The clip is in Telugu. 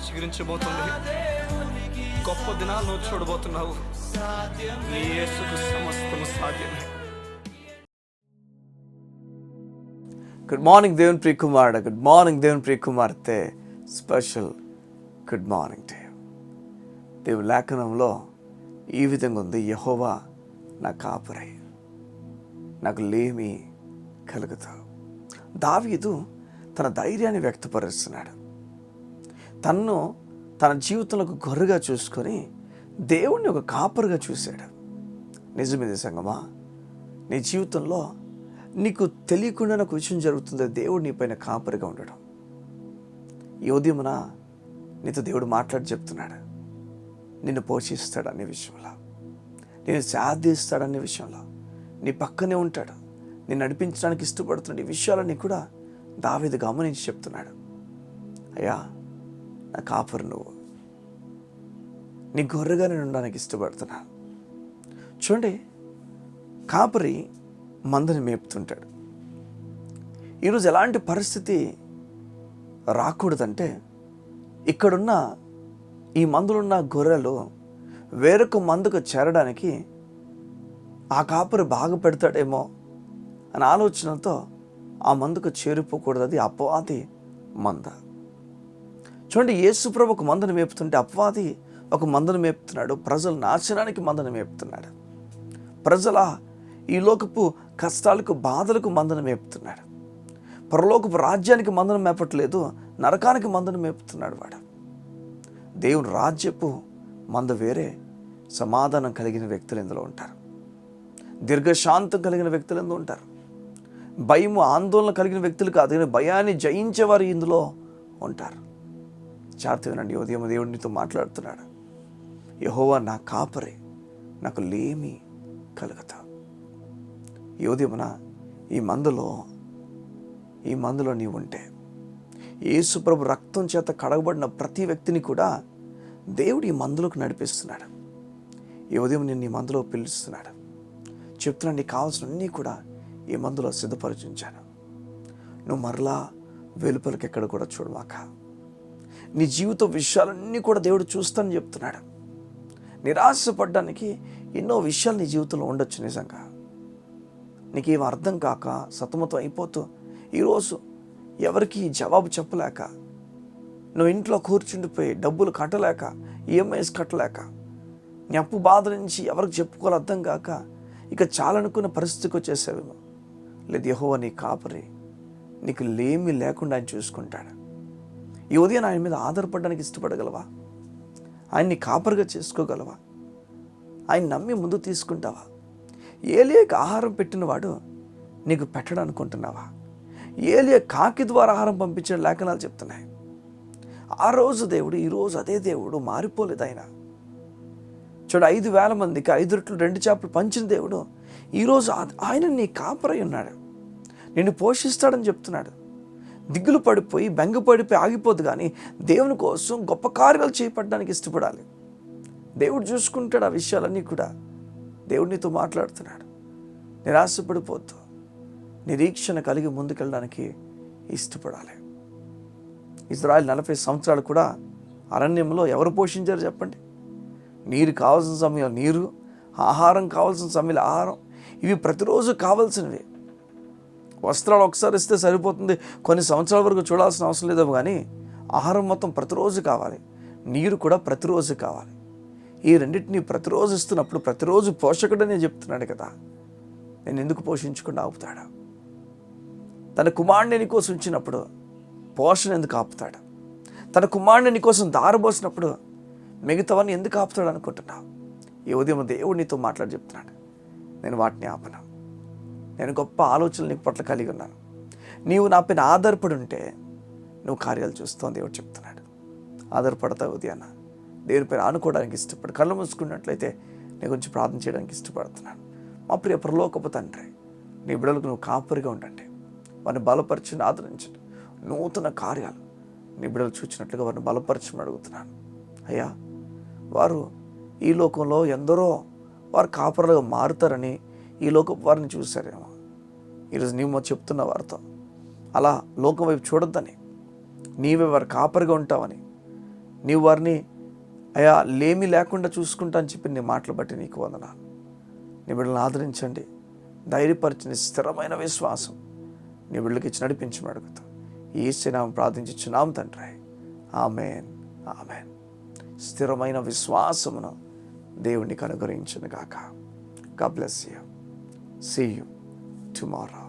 చిగురించబోతుంది. గొప్ప దినాలు నువ్వు చూడబోతున్నావు. నీ యేసుకు సమస్తము సాధ్యమే. గుడ్ మార్నింగ్ దేవుని ప్రియ కుమారుడు, గుడ్ మార్నింగ్ దేవుని ప్రియ కుమార్తె. Special good morning to you. దేవుని లేఖనంలో ఈ విధంగా ఉంది, యెహోవా నా కాపురై, నాకు లేమి కలుగుతా. దావీదు తన ధైర్యాన్ని వ్యక్తపరుస్తున్నాడు. తన్ను తన జీవితంలో ఒక గొర్రెగా చూసుకొని దేవుణ్ణి ఒక కాపరుగా చూశాడు. నిజమిది సంగమా, నీ జీవితంలో నీకు తెలియకుండా ఒక విషయం జరుగుతుంది. దేవుడు నీ పైన కాపరిగా ఉండడం. ఈ ఉదయమున నీతో దేవుడు మాట్లాడి చెప్తున్నాడు, నిన్ను పోషిస్తాడు అనే విషయంలో, నేను సాధిస్తాడనే విషయంలో, నీ పక్కనే ఉంటాడు, నేను నడిపించడానికి ఇష్టపడుతున్నాడు. ఈ విషయాలన్నీ కూడా దావీదు గమనించి చెప్తున్నాడు. అయ్యా, నా కాపరు నువ్వు, నీ గొర్రెగా నేను ఉండడానికి ఇష్టపడుతున్నా. చూడండి, కాపరి మందని మేపుతుంటాడు. ఈరోజు ఎలాంటి పరిస్థితి రాకూడదంటే, ఇక్కడున్న ఈ మందులున్న గొర్రెలు వేరొక మందుకు చేరడానికి ఆ కాపరి బాగా పెడతాడేమో అనే ఆలోచనతో ఆ మందుకు చేరిపోకూడదు. అది అపవాది మంద. చూడండి, యేసుప్రభు ఒక మందను మేపుతుంటే అపవాది ఒక మందను మేపుతున్నాడు. ప్రజల నాశనానికి మందను మేపుతున్నాడు. ప్రజల ఈ లోకపు కష్టాలకు, బాధలకు మందను మేపుతున్నాడు. పరలోకపు రాజ్యానికి మందను మేపట్లేదు, నరకానికి మందను మేపుతున్నాడు వాడు. దేవుని రాజ్యపు మంద వేరే, సమాధానం కలిగిన వ్యక్తులు ఇందులో ఉంటారు. దీర్ఘశాంతం కలిగిన వ్యక్తులు ఇందులో ఉంటారు. భయము, ఆందోళన కలిగిన వ్యక్తులు కాదు, కానీ భయాన్ని జయించేవారు ఇందులో ఉంటారు. జాగ్రత్త వినండి, ఉదయం దేవుడినితో మాట్లాడుతున్నాడు. యెహోవా నా కాపరి, నాకు లేమి కలుగుతా. ఈ ఉదయమున ఈ మందులో నీవు ఉంటే, యేసుప్రభు రక్తం చేత కడగబడిన ప్రతి వ్యక్తిని కూడా దేవుడు ఈ మందులోకి నడిపిస్తున్నాడు. ఈ ఉదయం నేను ఈ మందులో పిలుస్తున్నాడు. చెప్తున్నాను, నీకు కావాల్సినవన్నీ కూడా ఈ మందులో సిద్ధపరిచించాను. నువ్వు మరలా వెలుపలికి ఎక్కడ కూడా చూడమాక. నీ జీవిత విషయాలన్నీ కూడా దేవుడు చూస్తానని చెప్తున్నాడు. నిరాశపడ్డానికి ఎన్నో విషయాలు నీ జీవితంలో ఉండొచ్చు. నిజంగా నీకేం అర్థం కాక సతమతం అయిపోతూ ఈరోజు ఎవరికి జవాబు చెప్పలేక, నువ్వు ఇంట్లో కూర్చుండిపోయి డబ్బులు కట్టలేక, ఈఎంఐస్ కట్టలేక, నీ అప్పు బాధ నుంచి ఎవరికి చెప్పుకోవాలి అర్థం కాక ఇక చాలనుకున్న పరిస్థితికి వచ్చేసావేమో. లేదు, యెహోవా నీ కాపరి, నీకు లేమి లేకుండా ఆయన చూసుకుంటాడు. ఈ ఉదయం ఆయన మీద ఆధారపడడానికి ఇష్టపడగలవా? ఆయన్ని కాపరిగా చేసుకోగలవా? ఆయన నమ్మి ముందు తీసుకుంటావా? ఏలియాకి ఆహారం పెట్టినవాడు నీకు పెట్టడం అనుకుంటున్నావా? ఏలియా కాకి ద్వారా ఆహారం పంపించిన లేఖనాలు చెప్తున్నాయి. ఆ రోజు దేవుడు, ఈరోజు అదే దేవుడు, మారిపోలేదు ఆయన. చూడు, 5,000 మందికి 5 రొట్టెలు 2 చేపలు పంచిన దేవుడు ఈరోజు ఆయన నీ కాపరై ఉన్నాడు, నిన్ను పోషిస్తాడని చెప్తున్నాడు. దిగులు పడిపోయి, బెంగపడిపోయి ఆగిపోదు, కానీ దేవుని కోసం గొప్ప కార్యాలు చేపట్టడానికి ఇష్టపడాలి. దేవుడు చూసుకుంటాడు ఆ విషయాలన్నీ కూడా. దేవుడు నీతో మాట్లాడుతున్నాడు. నిరాశపడిపోతూ నిరీక్షణ కలిగి ముందుకెళ్ళడానికి ఇష్టపడాలి. ఇజ్రాయెల్ 40 సంవత్సరాలు కూడా అరణ్యంలో ఎవరు పోషించారు చెప్పండి? నీరు కావాల్సిన సమయంలో నీరు, ఆహారం కావాల్సిన సమయంలో ఆహారం. ఇవి ప్రతిరోజు కావాల్సినవి. వస్త్రాలు ఒకసారి ఇస్తే సరిపోతుంది, కొన్ని సంవత్సరాల వరకు చూడాల్సిన అవసరం లేదేమో, కానీ ఆహారం మొత్తం ప్రతిరోజు కావాలి, నీరు కూడా ప్రతిరోజు కావాలి. ఈ రెండింటినీ ప్రతిరోజు ఇస్తున్నప్పుడు ప్రతిరోజు పోషకుడనే చెప్తున్నాడు కదా, నేను ఎందుకు పోషించకుండా ఆపుతాడా? తన కుమారుడిని నీ కోసం ఉంచినప్పుడు పోషణ ఎందుకు ఆపుతాడు? తన కుమారుడిని నీ కోసం దారబోసినప్పుడు మిగతావన్నీ ఎందుకు ఆపుతాడు అనుకుంటున్నావు? ఈ ఉదయం దేవుడు నీతో మాట్లాడి చెప్తున్నాడు, నేను వాటిని ఆపను. నేను గొప్ప ఆలోచనలు నీ పట్ల కలిగి ఉన్నాను. నీవు నా పైన ఆధారపడి ఉంటే నువ్వు కార్యాలు చూస్తావు దేవుడు చెప్తున్నాడు. ఆధారపడతావు ఉదయాన్న, దేవునిపైన ఆనుకోవడానికి ఇష్టపడు. కళ్ళు మూసుకున్నట్లయితే నీ గురించి ప్రార్థన చేయడానికి ఇష్టపడుతున్నాను. మా ప్రియ పరలోకపు తండ్రి, నీ బిడ్డలకు నువ్వు కాపరిగా ఉండండి, వారిని బలపరచండి, ఆదరించండి. నూతన కార్యాలు నీ బిడ్డలు చూచినట్లుగా వారిని బలపరచమని అడుగుతున్నాను. అయ్యా, వారు ఈ లోకంలో ఎందరో వారు కాపరులుగా మారుతారని ఈ లోకపు వారిని చూశారేమో. ఈరోజు నీవు చెప్తున్న వారితో అలా లోకం వైపు చూడొద్దని, నీవే వారు కాపరిగా ఉంటావని నీవు వారిని అయా లేమి లేకుండా చూసుకుంటా అని చెప్పి నీ మాటలు బట్టి నీకు వందనాలు. నీ బిడ్డలను ఆదరించండి, ధైర్యపరిచిన స్థిరమైన విశ్వాసం నీ బిడ్డలకి ఇచ్చి నడిపించమని అడుగుతాం. యేసు నామమున ప్రార్థించుచున్నాం తండ్రి. ఆమేన్, ఆమేన్. స్థిరమైన విశ్వాసమును దేవునికి అనుగ్రహించును గాక. God bless you. See you tomorrow.